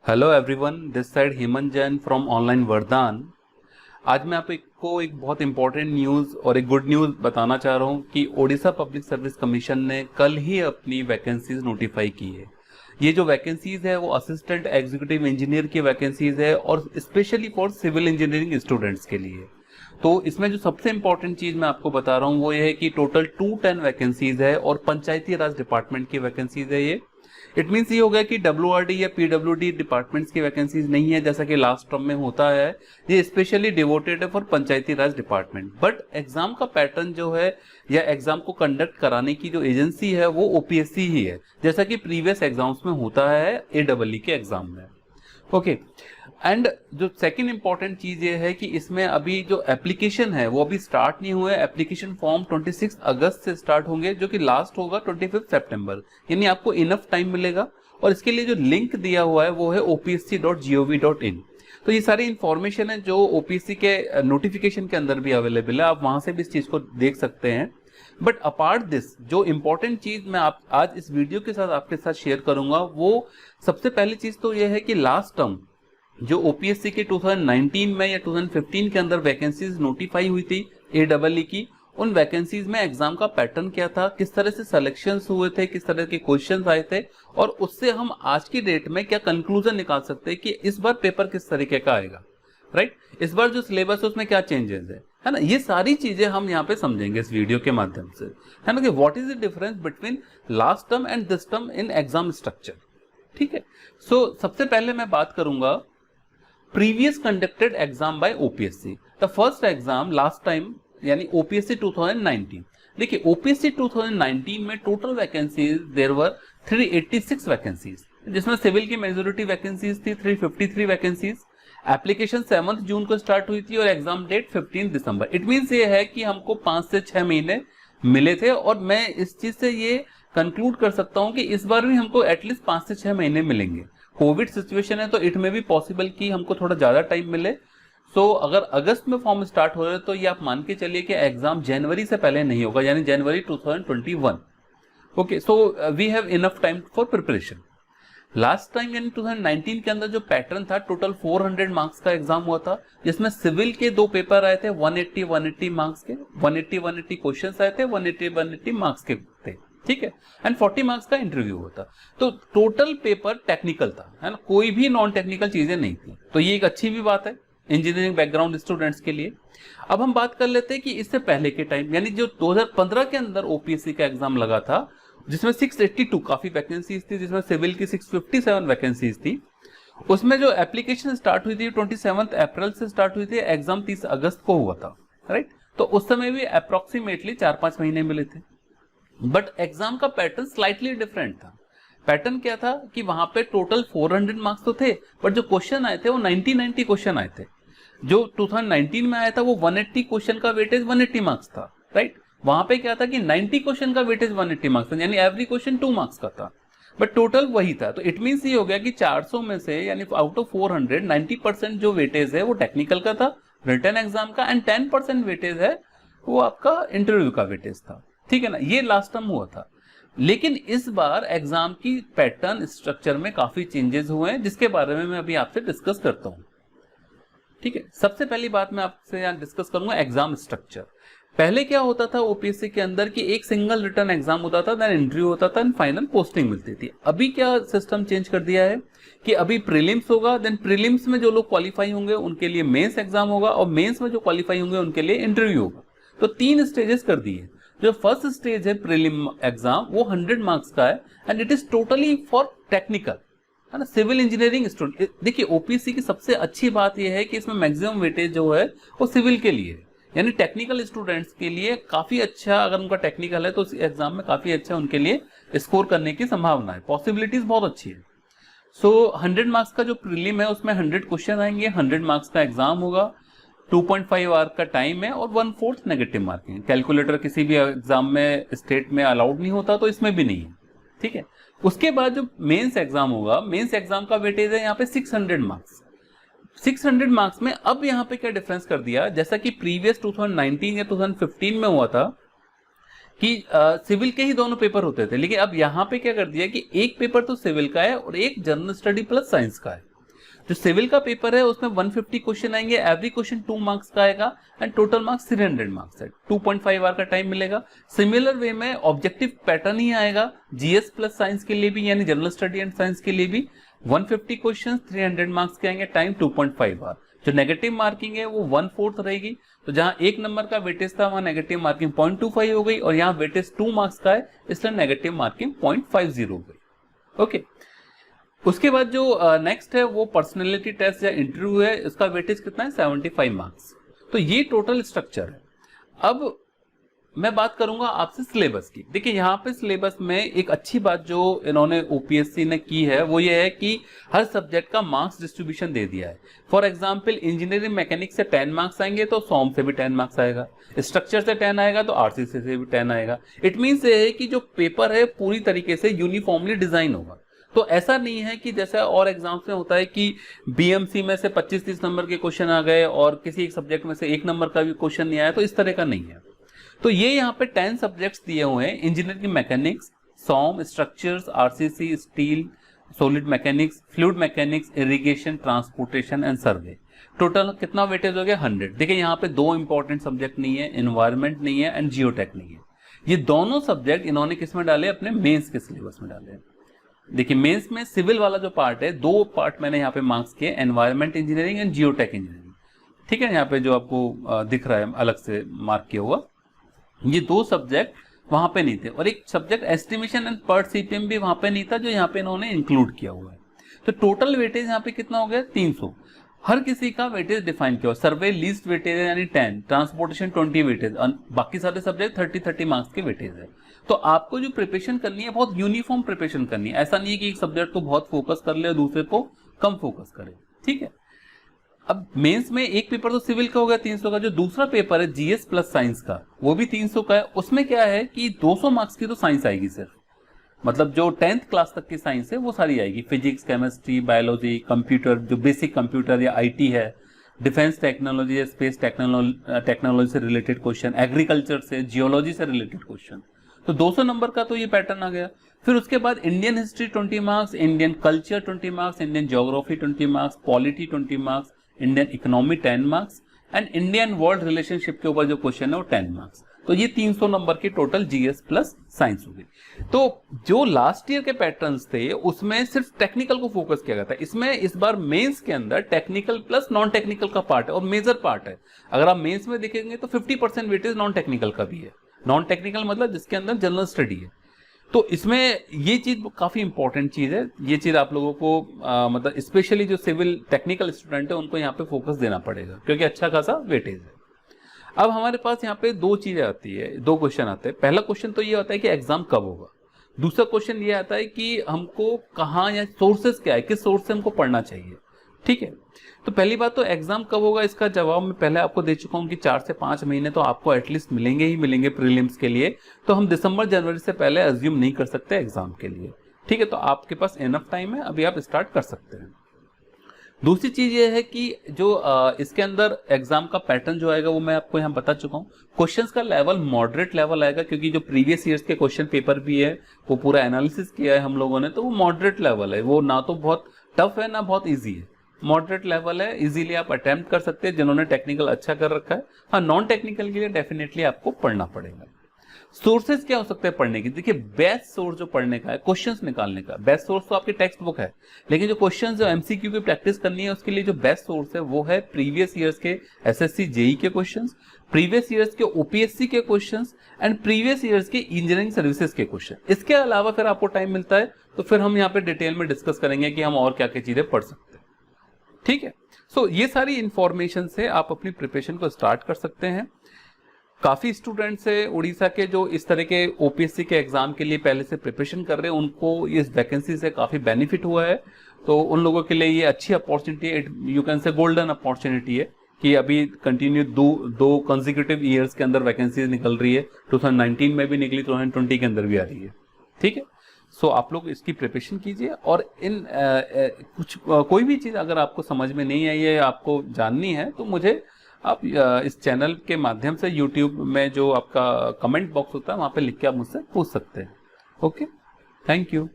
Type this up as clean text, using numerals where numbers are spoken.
Hello everyone, this side Hemant Jain from online वरदान। आज मैं आपको एक बहुत इंपॉर्टेंट न्यूज़ और एक गुड न्यूज़ बताना चाह रहा हूं कि ओडिशा पब्लिक सर्विस कमीशन ने कल ही अपनी वैकेंसीज नोटिफाई की है। ये जो वैकेंसीज है वो असिस्टेंट एग्जीक्यूटिव इंजीनियर की वैकेंसीज है और specially for civil engineering students के लिए। तो इसमें जो सबसे इंपॉर्टेंट चीज मैं आपको बता रहा हूँ वो ये है कि टोटल 210 वैकेंसीज है और पंचायती राज डिपार्टमेंट की वैकेंसीज है ये। इट मीन्स ये हो गया कि डब्ल्यूआरडी या पीडब्ल्यूडी डिपार्टमेंट्स की वैकेंसीज नहीं है जैसा कि लास्ट टर्म में होता है। ये स्पेशली डिवोटेड है for Panchayati Raj department. But exam का पैटर्न जो है या एग्जाम को कंडक्ट कराने की जो एजेंसी है वो ओपीएससी ही है, जैसा कि प्रीवियस एग्जाम्स में होता है एडब्ल्यूई के एग्जाम में। ओके, एंड जो सेकंड इंपॉर्टेंट चीज ये है कि इसमें अभी जो एप्लीकेशन है वो अभी स्टार्ट नहीं हुए। एप्लीकेशन फॉर्म 26 अगस्त से स्टार्ट होंगे जो कि लास्ट होगा 25 सितंबर, यानी आपको इनफ टाइम मिलेगा। और इसके लिए जो लिंक दिया हुआ है वो है opsc.gov.in। तो ये सारी इंफॉर्मेशन है जो ओपीएससी के नोटिफिकेशन के अंदर भी अवेलेबल है, आप वहां से भी इस चीज को देख सकते हैं। बट अपार्ट दिस जो इंपॉर्टेंट चीज मैं आज इस वीडियो के साथ आपके साथ शेयर करूंगा वो सबसे पहली चीज तो यह है कि लास्ट टर्म जो ओपीएससी के 2019 में या 2015 के अंदर वैकेंसीज नोटिफाई हुई थी एडब्ल्यूई की, उन वैकेंसीज में एग्जाम का पैटर्न क्या था, किस तरह से सिलेक्शंस हुए थे, किस तरह के क्वेश्चंस आए थे और उससे हम आज की डेट में क्या कंक्लूजन निकाल सकते हैं कि इस बार पेपर किस तरीके का आएगा। राइट, इस बार जो सिलेबस है उसमें क्या चेंजेस है ना, ये सारी चीजें हम यहाँ पे समझेंगे इस वीडियो के माध्यम से, है ना, कि what is the difference between last term and this term in exam structure. ठीक है, सो सबसे पहले मैं बात करूंगा previous conducted exam by OPSC. The first exam last time यानी ओपीएससी 2019। देखिए ओपीएससी 2019 में total vacancies there were 386 vacancies, जिसमें सिविल की मेजोरिटी वैकेंसीज थी 353 वैकेंसीज। एप्लीकेशन 7 जून को स्टार्ट हुई थी और एग्जाम डेट 15 दिसंबर। इट मींस ये है कि हमको 5 से 6 महीने मिले थे और मैं इस चीज से ये कंक्लूड कर सकता हूं कि इस बार भी हमको एटलीस्ट 5 से 6 महीने मिलेंगे। कोविड सिचुएशन है तो इट में भी पॉसिबल कि हमको थोड़ा ज्यादा टाइम मिले। सो अगर अगस्त में फॉर्म स्टार्ट हो रहे तो ये आप मान के चलिए कि एग्जाम जनवरी से पहले नहीं होगा, यानी जनवरी 2021। Okay, so we have enough time for preparation. Last time यानी 2019 के अंदर जो पैटर्न था टोटल 400 मार्क्स का एग्जाम हुआ था, जिसमें सिविल के 2 पेपर आए थे 180 मार्क्स के, 180 क्वेश्चंस आए थे, 180 मार्क्स के थे। ठीक है, एंड 40 मार्क्स का इंटरव्यू होता। तो टोटल पेपर टेक्निकल था, है ना, कोई भी नॉन टेक्निकल चीजें नहीं थी। तो ये एक अच्छी भी बात है इंजीनियरिंग बैकग्राउंड स्टूडेंट्स के लिए। अब हम बात कर लेते हैं कि इससे पहले के टाइम यानी जो 2015 के अंदर ओपीएससी का एग्जाम लगा था जिसमें 682 काफी वैकेंसीज थी, जिसमें सिविल की 657 वैकेंसीज थी। उसमें जो एप्लीकेशन स्टार्ट हुई थी 27 अप्रैल से स्टार्ट हुई थी, एग्जाम 30 अगस्त को हुआ था। राइट, तो उस समय भी अप्रोक्सीमेटली 4-5 महीने मिले थे। बट एग्जाम का पैटर्न स्लाइटली डिफरेंट था। पैटर्न क्या था कि वहां पे टोटल 400 मार्क्स तो थे, बट जो क्वेश्चन आए थे वो 90 क्वेश्चन आए थे। जो 2019 में आया था वो 180 क्वेश्चन का वेटेज 180 मार्क्स था। राइट, वहां पे क्या था कि 90 क्वेश्चन का वेटेज 180 मार्क्स था, यानी एवरी क्वेश्चन 2 मार्क्स का था, बट टोटल वही था। तो इट मीन्स ये हो गया कि 400 में से यानी आउट ऑफ 400 90% जो वेटेज है वो टेक्निकल का था, रिटन एग्जाम का, एंड 10% वेटेज है वो आपका इंटरव्यू का वेटेज था। ठीक है ना, ये लास्ट टाइम हुआ था। लेकिन इस बार एग्जाम की पैटर्न स्ट्रक्चर में काफी चेंजेस हुए हैं जिसके बारे में मैं अभी आपसे डिस्कस करता हूं। ठीक है, सबसे पहली बात मैं आपसे यहां डिस्कस करूंगा एग्जाम स्ट्रक्चर। पहले क्या होता था ओपीएससी के अंदर कि एक सिंगल रिटन एग्जाम होता था, देन इंटरव्यू होता था एंड फाइनल पोस्टिंग मिलती थी। अभी क्या सिस्टम चेंज कर दिया है कि अभी प्रीलिम्स होगा, देन प्रीलिम्स में जो लोग क्वालिफाई होंगे उनके लिए मेंस एग्जाम होगा और मेंस में जो क्वालिफाई होंगे उनके लिए इंटरव्यू होगा। तो 3 स्टेजेस कर दिए। जो फर्स्ट स्टेज है प्रीलिम एग्जाम वो 100 मार्क्स का है and it is totally for technical, है ना, सिविल इंजीनियरिंग स्टूडेंट। देखिए ओपीएससी की सबसे अच्छी बात यह है कि इसमें मैक्सिमम वेटेज जो है वो सिविल के लिए है, यानी टेक्निकल स्टूडेंट्स के लिए काफी अच्छा, अगर उनका टेक्निकल है तो इस एग्जाम में काफी अच्छा उनके लिए स्कोर करने की संभावना है, पॉसिबिलिटीज बहुत अच्छी है। सो 100 मार्क्स का जो प्रीलिम है उसमें 100 क्वेश्चन आएंगे, 100 मार्क्स का एग्जाम होगा, 2.5 आवर का टाइम है और 1/4 नेगेटिव मार्किंग। कैलकुलेटर किसी भी एग्जाम में स्टेट में अलाउड नहीं होता तो इसमें भी नहीं है। ठीक है, उसके बाद जो मेंस एग्जाम होगा, मेंस एग्जाम का वेटेज है यहाँ पे 600 मार्क्स। 600 मार्क्स में अब यहाँ पे क्या डिफरेंस कर दिया, जैसा कि प्रीवियस 2019 या 2015 में हुआ था कि सिविल के ही दोनों पेपर होते थे, लेकिन अब यहाँ पे क्या कर दिया कि एक पेपर तो सिविल का है और एक जनरल स्टडी प्लस साइंस का है। जो सिविल का पेपर है उसमें 150 क्वेश्चन आएंगे, एवरी क्वेश्चन 2 मार्क्स का आएगा एंड टोटल मार्क्स 300 मार्क्स है, 2.5 आवर का टाइम मिलेगा। सिमिलर वे में ऑब्जेक्टिव पैटर्न ही आएगा जीएस प्लस साइंस के लिए भी, यानी जनरल स्टडी एंड साइंस के लिए भी 150 क्वेश्चन 300 मार्क्स के आएंगे, टाइम 2.5 आवर। जो नेगेटिव मार्किंग है वो 1/4 रहेगी, तो जहां 1 नंबर का वेटेज था वहां नेगेटिव मार्किंग 0.25 हो गई, और यहाँ वेटेज 2 मार्क्स का है इसलिए नेगेटिव मार्किंग 0.50 हो गई। ओके, उसके बाद जो नेक्स्ट है वो पर्सनैलिटी टेस्ट या इंटरव्यू है, इसका वेटेज कितना है 75 मार्क्स। तो ये टोटल स्ट्रक्चर है। अब मैं बात करूंगा आपसे सिलेबस की। देखिए यहाँ पे सिलेबस में एक अच्छी बात जो इन्होंने ओपीएससी ने की है वो ये है कि हर सब्जेक्ट का मार्क्स डिस्ट्रीब्यूशन दे दिया है। फॉर एग्जांपल इंजीनियरिंग मैकेनिक्स से 10 मार्क्स आएंगे तो सॉम से भी 10 मार्क्स आएगा, स्ट्रक्चर से 10 आएगा तो आरसीसी से भी 10 आएगा। इट मीन्स ये है कि जो पेपर है पूरी तरीके से यूनिफॉर्मली डिजाइन होगा। तो ऐसा नहीं है कि जैसा और एग्जाम्स में होता है कि बीएमसी में से 25-30 नंबर के क्वेश्चन आ गए और किसी एक सब्जेक्ट में से 1 नंबर का भी क्वेश्चन नहीं आया, तो इस तरह का नहीं है। तो ये यहाँ पे 10 सब्जेक्ट्स दिए हुए हैं, engineering mechanics, SOM, structures, RCC, steel, solid mechanics, fluid mechanics, irrigation, transportation and survey. Total कितना वेटेज हो गया 100। देखिए यहाँ पे 2 इंपॉर्टेंट सब्जेक्ट नहीं है, एनवायरमेंट नहीं है एंड जियोटेक नहीं है। ये दोनों सब्जेक्ट इन्होंने किस में डाले, अपने मेंस के सिलेबस में डाले। देखिए मेंस में सिविल वाला जो पार्ट है, 2 पार्ट मैंने यहाँ पे मार्क्स किए, environment engineering and geotech engineering. ठीक है, यहाँ पे जो आपको दिख रहा है अलग से मार्क किया हुआ, ये 2 सब्जेक्ट वहां पे नहीं थे, और एक subject estimation and PERT CPM भी वहां पे नहीं था जो यहाँ पे इन्होंने इंक्लूड किया हुआ है। तो टोटल वेटेज यहाँ पे कितना हो गया 300। हर किसी का वेटेज डिफाइन किया हुआ, सर्वे लीस्ट वेटेज है यानी 10, ट्रांसपोर्टेशन 20 वेटेज, बाकी सारे सब्जेक्ट 30-30 मार्क्स के वेटेज है। तो आपको जो प्रिपरेशन करनी है बहुत यूनिफॉर्म प्रिपरेशन करनी है, ऐसा नहीं है कि एक सब्जेक्ट को बहुत फोकस कर ले और दूसरे को कम फोकस करे। ठीक है, अब मेंस में एक पेपर तो सिविल का हो गया 300 का, जो दूसरा पेपर है जीएस प्लस साइंस का वो भी 300 का है। उसमें क्या है कि 200 मार्क्स की तो साइंस आएगी सिर्फ, मतलब जो 10th क्लास तक की साइंस है वो सारी आएगी, फिजिक्स, केमिस्ट्री, बायोलॉजी, कंप्यूटर, जो बेसिक कंप्यूटर या आईटी है, डिफेंस टेक्नोलॉजी या स्पेस टेक्नोलॉजी से रिलेटेड क्वेश्चन, एग्रीकल्चर से, जियोलॉजी से रिलेटेड क्वेश्चन। तो 200 नंबर का तो ये पैटर्न आ गया। फिर उसके बाद Indian history 20 marks, Indian culture 20 marks, Indian geography 20 marks, polity 20 marks, Indian economy 10 marks and Indian world relationship के ऊपर जो क्वेश्चन है वो 10 मार्क्स। तो ये 300 नंबर की टोटल जीएस प्लस साइंस हो गई। तो जो लास्ट ईयर के पैटर्न्स थे उसमें सिर्फ टेक्निकल को फोकस किया गया था, इसमें इस बार मेंस के अंदर टेक्निकल प्लस नॉन टेक्निकल का पार्ट है और मेजर पार्ट है। अगर आप मेंस में देखेंगे तो 50% वेटेज नॉन टेक्निकल का भी है। नॉन टेक्निकल मतलब जिसके अंदर जनरल स्टडी है। तो इसमें ये चीज काफी इंपॉर्टेंट चीज है, ये चीज आप लोगों को मतलब स्पेशली जो सिविल टेक्निकल स्टूडेंट है उनको यहाँ पे फोकस देना पड़ेगा क्योंकि अच्छा खासा वेटेज है। अब हमारे पास यहाँ पे 2 चीजें आती है, 2 क्वेश्चन आते हैं। पहला क्वेश्चन तो ये होता है कि एग्जाम कब होगा, दूसरा क्वेश्चन ये आता है कि हमको कहाँ या सोर्सेस क्या है, किस सोर्स से हमको पढ़ना चाहिए। ठीक है, तो पहली बात तो एग्जाम कब होगा इसका जवाब मैं पहले आपको दे चुका हूं कि 4 से 5 महीने तो आपको एटलीस्ट मिलेंगे ही मिलेंगे प्रीलिम्स के लिए। तो हम दिसंबर जनवरी से पहले अज्यूम नहीं कर सकते एग्जाम के लिए। ठीक है, तो आपके पास इनफ टाइम है, अभी आप स्टार्ट कर सकते हैं। दूसरी चीज ये है कि जो इसके अंदर एग्जाम का पैटर्न जो आएगा वो मैं आपको यहाँ बता चुका हूँ। क्वेश्चंस का लेवल मॉडरेट लेवल आएगा क्योंकि जो प्रीवियस ईयर्स के क्वेश्चन पेपर भी है वो पूरा एनालिसिस किया है हम लोगों ने, तो वो मॉडरेट लेवल है, वो ना तो बहुत टफ है ना बहुत ईजी है, मॉडरेट लेवल है, इजीली आप अटेम्प्ट कर सकते हैं जिन्होंने टेक्निकल अच्छा कर रखा है। हाँ, नॉन टेक्निकल के लिए डेफिनेटली आपको पढ़ना पड़ेगा। सोर्सेज क्या हो सकते हैं पढ़ने की, देखिए बेस्ट सोर्स जो पढ़ने का है क्वेश्चंस निकालने का, बेस्ट सोर्स तो आपकी टेक्स्ट बुक है, लेकिन जो क्वेश्चंस जो एमसीक्यू की प्रैक्टिस करनी है उसके लिए जो बेस्ट सोर्स है वो है प्रीवियस ईयर्स के एसएससी जेई के क्वेश्चंस, प्रीवियस ईयर्स के ओपीएससी के क्वेश्चंस एंड प्रीवियस ईयर्स के इंजीनियरिंग सर्विसेज के क्वेश्चन। इसके अलावा फिर आपको टाइम मिलता है तो फिर हम यहाँ पे डिटेल में डिस्कस करेंगे कि हम और क्या क्या चीजें पढ़ सकते हैं। ठीक है, सो ये सारी इंफॉर्मेशन से आप अपनी प्रिपरेशन को स्टार्ट कर सकते हैं। काफी स्टूडेंट्स है उड़ीसा के जो इस तरह के ओपीएससी के एग्जाम के लिए पहले से प्रिपरेशन कर रहे हैं, उनको इस वैकेंसी से काफी बेनिफिट हुआ है। तो उन लोगों के लिए ये अच्छी अपॉर्चुनिटी है, you can say golden opportunity है कि अभी कंटिन्यू दो कंसेक्यूटिव ईयर्स के अंदर वैकेंसीज निकल रही है। 2019 में भी निकली, 2020 के अंदर भी आ रही है। ठीक है, सो आप लोग इसकी प्रिपरेशन कीजिए और इन कोई भी चीज अगर आपको समझ में नहीं आई है, आपको जाननी है, तो मुझे आप इस चैनल के माध्यम से यूट्यूब में जो आपका कमेंट बॉक्स होता है वहां पे लिख के आप मुझसे पूछ सकते हैं। Okay, thank you.